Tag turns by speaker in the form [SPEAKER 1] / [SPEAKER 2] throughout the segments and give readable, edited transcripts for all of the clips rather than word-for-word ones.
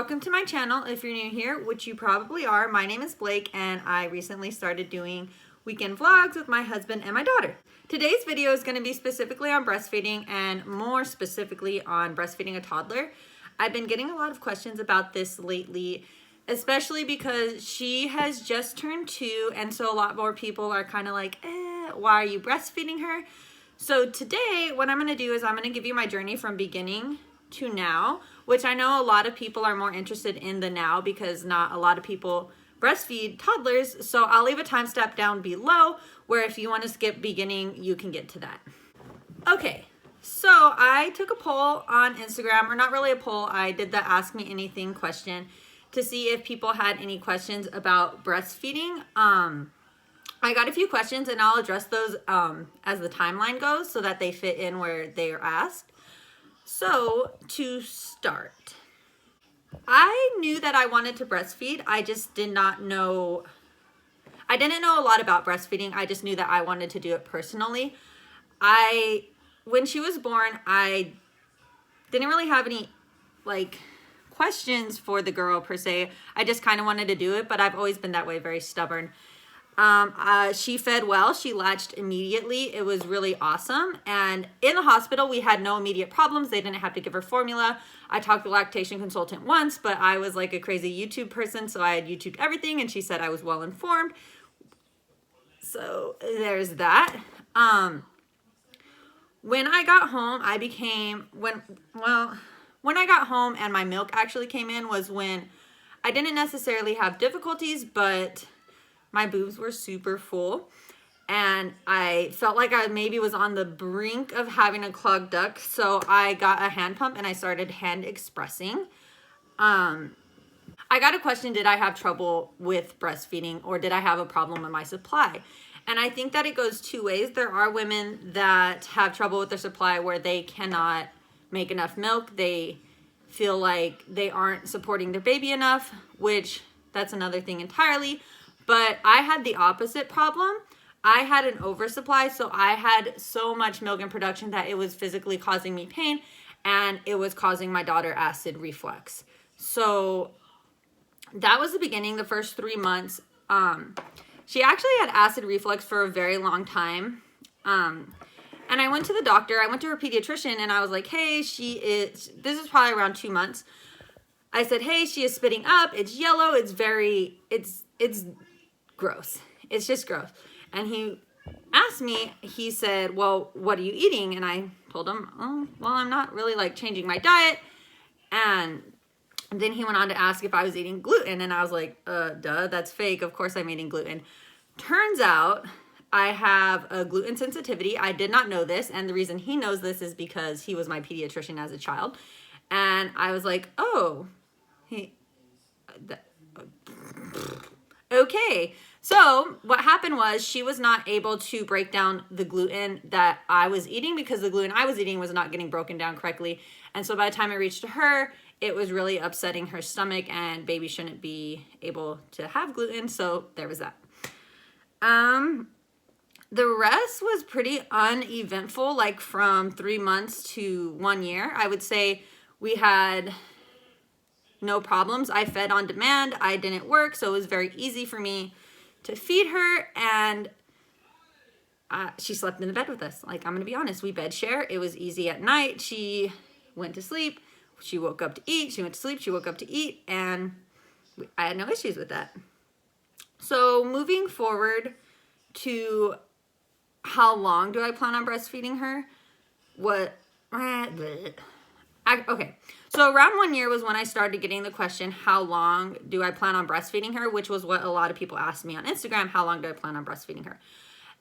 [SPEAKER 1] welcome to my channel. If you're new here, which you probably are, my name is Blake and I recently started doing weekend vlogs with my husband and my daughter. Today's video is going to be specifically on breastfeeding and more specifically on breastfeeding a toddler. I've been getting a lot of questions about this lately, especially because she has just turned 2 and so a lot more people are kind of like, why are you breastfeeding her? So today what I'm going to do is I'm going to give you my journey from beginning to now, which I know a lot of people are more interested in the now because not a lot of people breastfeed toddlers. So I'll leave a time step down below where if you want to skip beginning, you can get to that. Okay, so I took a poll on Instagram, or not really a poll, I did the Ask Me Anything question to see if people had any questions about breastfeeding. I got a few questions and I'll address those as the timeline goes so that they fit in where they are asked. So to start, I knew that I wanted to breastfeed. I just did not know, I didn't know a lot about breastfeeding. I just knew that I wanted to do it personally. When she was born, I didn't really have any questions for the girl per se. I just kind of wanted to do it, but I've always been that way, very stubborn. She fed well. She latched immediately. It was really awesome. And in the hospital, we had no immediate problems. They didn't have to give her formula. I talked to the lactation consultant once, but I was like a crazy YouTube person. So I had YouTubed everything and she said I was well informed. So there's that. When I got home, when I got home and my milk actually came in was when I didn't necessarily have difficulties, but my boobs were super full and I felt like I maybe was on the brink of having a clogged duct. So I got a hand pump and I started hand expressing. I got a question, did I have trouble with breastfeeding or did I have a problem with my supply? And I think that it goes two ways. There are women that have trouble with their supply where they cannot make enough milk. They feel like they aren't supporting their baby enough, which that's another thing entirely. But I had the opposite problem. I had an oversupply, so I had so much milk in production that it was physically causing me pain and it was causing my daughter acid reflux. So that was the beginning, the first 3 months. She actually had acid reflux for a very long time. And I went to the doctor, I went to her pediatrician and I was like, hey, this is probably around 2 months. I said, hey, she is spitting up, it's yellow, it's gross. It's just gross. And he asked me, he said, well, what are you eating? And I told him, oh, well, I'm not really changing my diet. And then he went on to ask if I was eating gluten. And I was like, duh, that's fake. Of course I'm eating gluten. Turns out I have a gluten sensitivity. I did not know this. And the reason he knows this is because he was my pediatrician as a child. And I was like, oh, okay. So what happened was she was not able to break down the gluten that I was eating because the gluten I was eating was not getting broken down correctly. And so by the time it reached to her, it was really upsetting her stomach and baby shouldn't be able to have gluten. So there was that. The rest was pretty uneventful, from 3 months to 1 year. I would say we had no problems. I fed on demand. I didn't work, so it was very easy for me to feed her, and she slept in the bed with us. I'm gonna be honest, we bed share. It was easy at night. She went to sleep, she woke up to eat, she went to sleep, she woke up to eat, and I had no issues with that. So moving forward to how long do I plan on breastfeeding her? Okay, so around 1 year was when I started getting the question, how long do I plan on breastfeeding her? Which was what a lot of people asked me on Instagram, how long do I plan on breastfeeding her?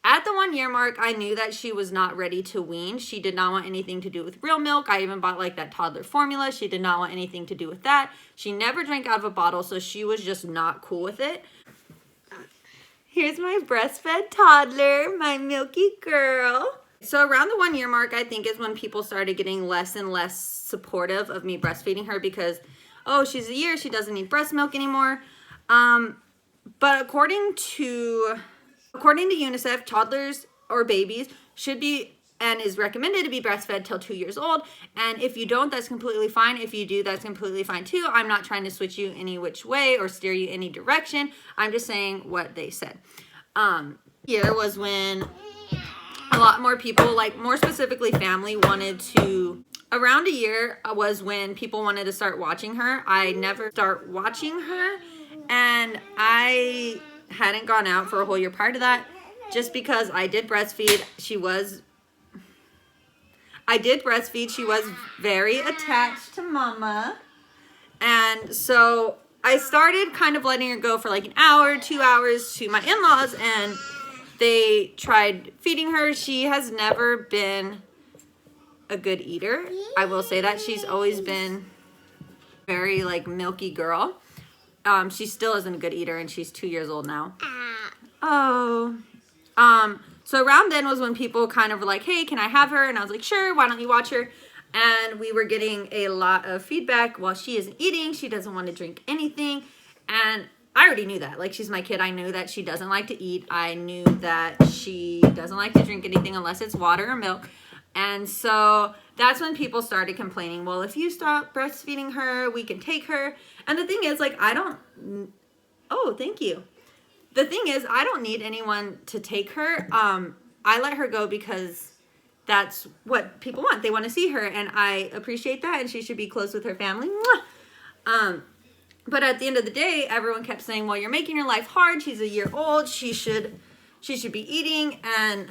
[SPEAKER 1] At the 1 year mark, I knew that she was not ready to wean. She did not want anything to do with real milk. I even bought that toddler formula. She did not want anything to do with that. She never drank out of a bottle, so she was just not cool with it. Here's my breastfed toddler, my milky girl. So around the 1 year mark, I think is when people started getting less and less supportive of me breastfeeding her because, oh, she's a year, she doesn't need breast milk anymore. But according to UNICEF, toddlers or babies should be and is recommended to be breastfed till 2 years old. And if you don't, that's completely fine. If you do, that's completely fine too. I'm not trying to switch you any which way or steer you any direction. I'm just saying what they said. Here was when a lot more people, like more specifically family, wanted to, around a year was when people wanted to start watching her. I never start watching her, and I hadn't gone out for a whole year prior to that, just because I did breastfeed. She was very attached to mama. And so I started kind of letting her go for like an hour, 2 hours to my in-laws, and they tried feeding her. She has never been a good eater. I will say that. She's always been very like milky girl. She still isn't a good eater, and she's 2 years old now. Oh. So around then was when people kind of were like, hey, can I have her? And I was like, sure, why don't you watch her? And we were getting a lot of feedback. While she isn't eating, she doesn't want to drink anything. And I already knew that. Like, she's my kid. I knew that she doesn't like to eat. I knew that she doesn't like to drink anything unless it's water or milk. And so that's when people started complaining, well, if you stop breastfeeding her, we can take her. And the thing is, like, oh, thank you. The thing is, I don't need anyone to take her. I let her go because that's what people want. They want to see her, and I appreciate that, and she should be close with her family. But at the end of the day, everyone kept saying, well, you're making her life hard. She's a year old. She should be eating. And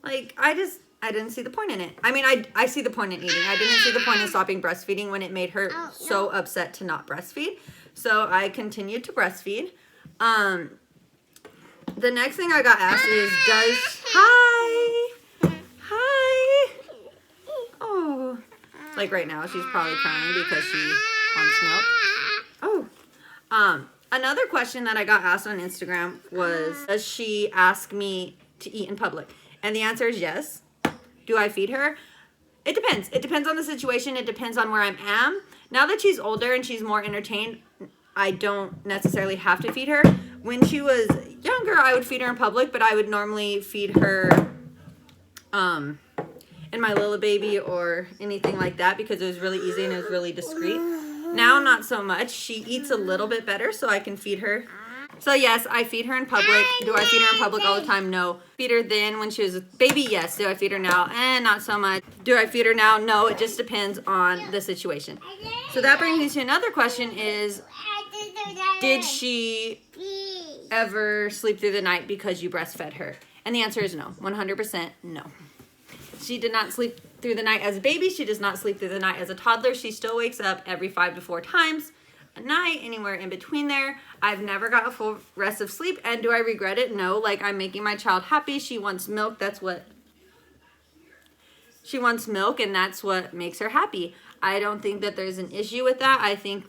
[SPEAKER 1] like, I didn't see the point in it. I mean, I see the point in eating. I didn't see the point in stopping breastfeeding when it made her so upset to not breastfeed. So I continued to breastfeed. The next thing I got asked is, hi. Oh, like right now she's probably crying because she wants milk. Oh, another question that I got asked on Instagram was, does she ask me to eat in public? And the answer is yes. Do I feed her? It depends. It depends on the situation. It depends on where I am. Now that she's older and she's more entertained, I don't necessarily have to feed her. When she was younger, I would feed her in public, but I would normally feed her in my Lila Baby or anything like that because it was really easy and it was really discreet. Now, not so much. She eats a little bit better, so I can feed her. So yes, I feed her in public. Do I feed her in public all the time? No. Feed her then when she was a baby? Yes. Do I feed her now? Not so much. Do I feed her now? No. It just depends on the situation. So that brings me to another question is, did she ever sleep through the night because you breastfed her? And the answer is no. 100% no. She did not sleep through the night as a baby. She does not sleep through the night as a toddler. She still wakes up every 5 to 4 times a night, anywhere in between there. I've never got a full rest of sleep. And do I regret it? No. Like, I'm making my child happy. She wants milk. That's what she wants, milk, and that's what makes her happy. I don't think that there's an issue with that. I think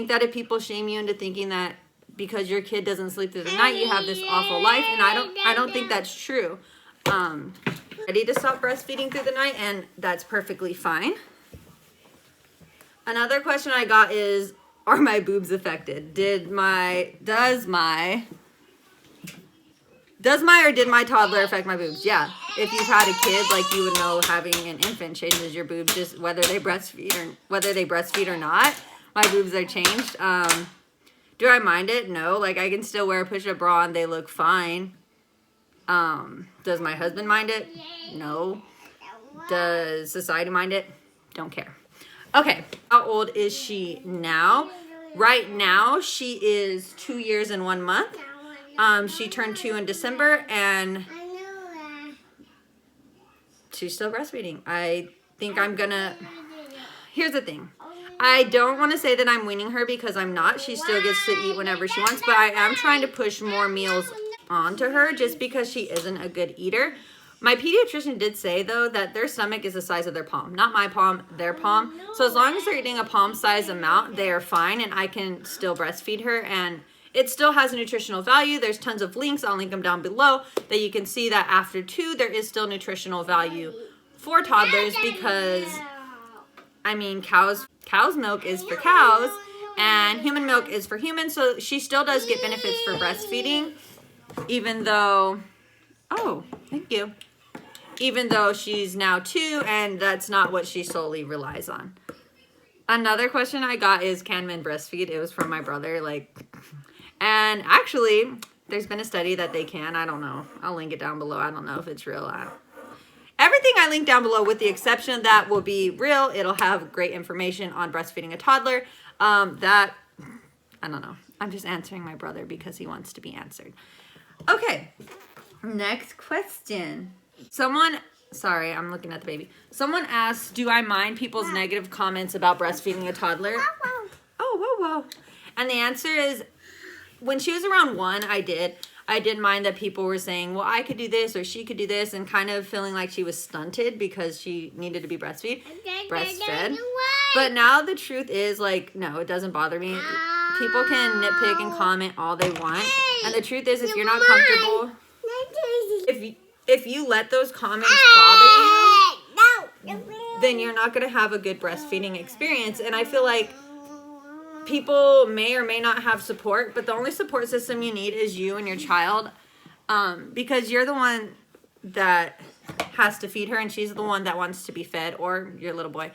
[SPEAKER 1] that if people shame you into thinking that because your kid doesn't sleep through the night, you have this awful life, and I don't think that's true. Ready to stop breastfeeding through the night, and that's perfectly fine. Another question I got is, are my boobs affected? Did my toddler affect my boobs? Yeah. If you've had a kid, like, you would know having an infant changes your boobs, just whether they breastfeed or not. My boobs are changed. Do I mind it? No. Like, I can still wear a push-up bra and they look fine. Does my husband mind it? No. Does society mind it? Don't care. Okay. How old is she now? Right now, she is 2 years and 1 month. She turned 2 in December, and she's still breastfeeding. I think I'm gonna... Here's the thing. I don't want to say that I'm weaning her because I'm not. She still gets to eat whenever she wants, but I am trying to push more meals onto her just because she isn't a good eater. My pediatrician did say, though, that their stomach is the size of their palm. Not my palm, their palm. So as long as they're eating a palm-sized amount, they are fine, and I can still breastfeed her, and it still has a nutritional value. There's tons of links, I'll link them down below, that you can see that after 2, there is still nutritional value for toddlers because, I mean, cow's milk is for cows, and human milk is for humans, so she still does get benefits for breastfeeding, even though Oh, thank you. Even though she's now 2 and that's not what she solely relies on. Another question I got is, can men breastfeed? It was from my brother, like, and actually there's been a study that they can. I don't know. I'll link it down below. I don't know if it's real. Everything I link down below, with the exception that will be real. It'll have great information on breastfeeding a toddler. That, I don't know. I'm just answering my brother because he wants to be answered. Okay, next question. Sorry, I'm looking at the baby. Someone asked, do I mind people's negative comments about breastfeeding a toddler? Oh, whoa. And the answer is, when she was around 1, I did mind that people were saying, well, I could do this or she could do this, and kind of feeling like she was stunted because she needed to be breastfed. But now the truth is, like, no, it doesn't bother me. People can nitpick and comment all they want. And the truth is, if you're not comfortable, if you let those comments bother you, then you're not going to have a good breastfeeding experience. And I feel like people may or may not have support, but the only support system you need is you and your child, because you're the one that has to feed her and she's the one that wants to be fed, or your little boy.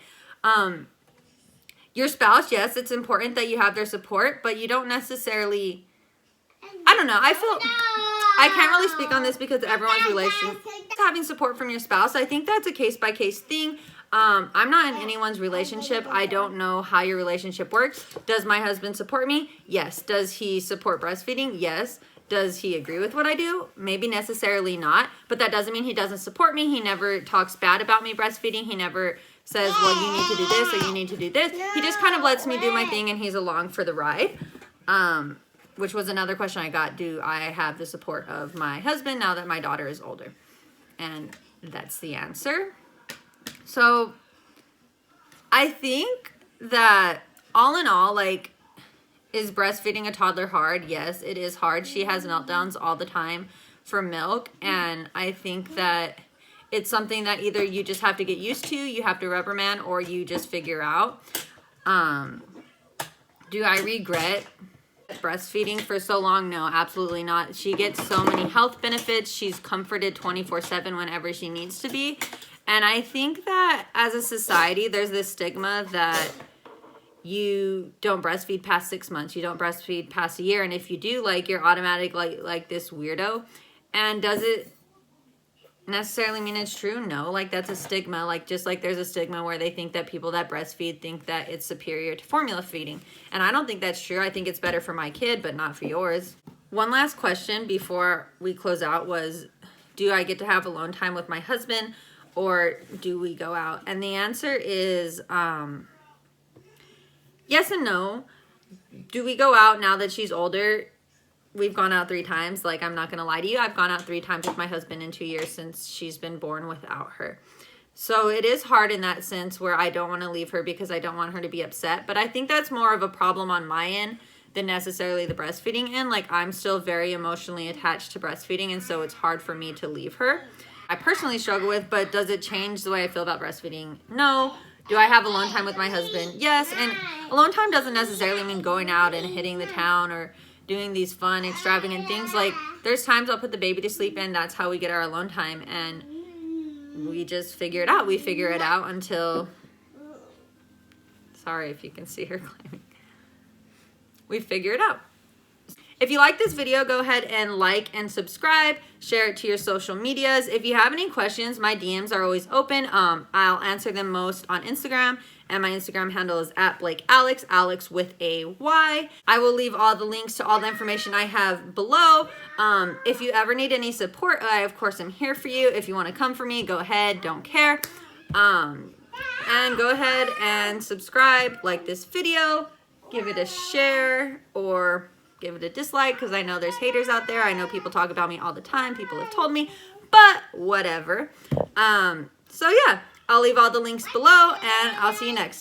[SPEAKER 1] Your spouse, yes, it's important that you have their support, but you don't necessarily, I don't know, I can't really speak on this because everyone's relationship, having support from your spouse, I think that's a case-by-case thing. I'm not in anyone's relationship. I don't know how your relationship works. Does my husband support me? Yes. Does he support breastfeeding? Yes. Does he agree with what I do? Maybe necessarily not, but that doesn't mean he doesn't support me. He never talks bad about me breastfeeding. He never says, well, you need to do this or you need to do this. He just kind of lets me do my thing and he's along for the ride. Which was another question I got. Do I have the support of my husband now that my daughter is older? And that's the answer. So I think that all in all, like, is breastfeeding a toddler hard? Yes, it is hard. She has meltdowns all the time for milk. And I think that it's something that either you just have to get used to, you have to reprimand, or you just figure out. Do I regret breastfeeding for so long? No, absolutely not. She gets so many health benefits. She's comforted 24/7 whenever she needs to be. And I think that as a society, there's this stigma that you don't breastfeed past 6 months. You don't breastfeed past a year. And if you do, like, you're automatic like this weirdo. And does it necessarily mean it's true? No, like, that's a stigma. Like, just like there's a stigma where they think that people that breastfeed think that it's superior to formula feeding. And I don't think that's true. I think it's better for my kid, but not for yours. One last question before we close out was, do I get to have alone time with my husband, or do we go out? And the answer is yes and no. Do we go out now that she's older? We've gone out 3 times. Like, I'm not going to lie to you. I've gone out 3 times with my husband in 2 years since she's been born without her. So it is hard in that sense where I don't want to leave her because I don't want her to be upset. But I think that's more of a problem on my end than necessarily the breastfeeding end. Like, I'm still very emotionally attached to breastfeeding, and so it's hard for me to leave her. I personally struggle with, but does it change the way I feel about breastfeeding? No. Do I have alone time with my husband? Yes. And alone time doesn't necessarily mean going out and hitting the town or doing these fun, extravagant things. Like, there's times I'll put the baby to sleep and that's how we get our alone time. And we just figure it out. We figure it out until, sorry if you can see her climbing. We figure it out. If you like this video, go ahead and like and subscribe. Share it to your social medias. If you have any questions, my DMs are always open. I'll answer them most on Instagram, and my Instagram handle is @BlakeAlex, Alex with a Y. I will leave all the links to all the information I have below. If you ever need any support, I of course am here for you. If you want to come for me, go ahead, don't care. And go ahead and subscribe, like this video, give it a share, or give it a dislike, because I know there's haters out there. I know people talk about me all the time. People have told me, but whatever. So yeah, I'll leave all the links below, and I'll see you next.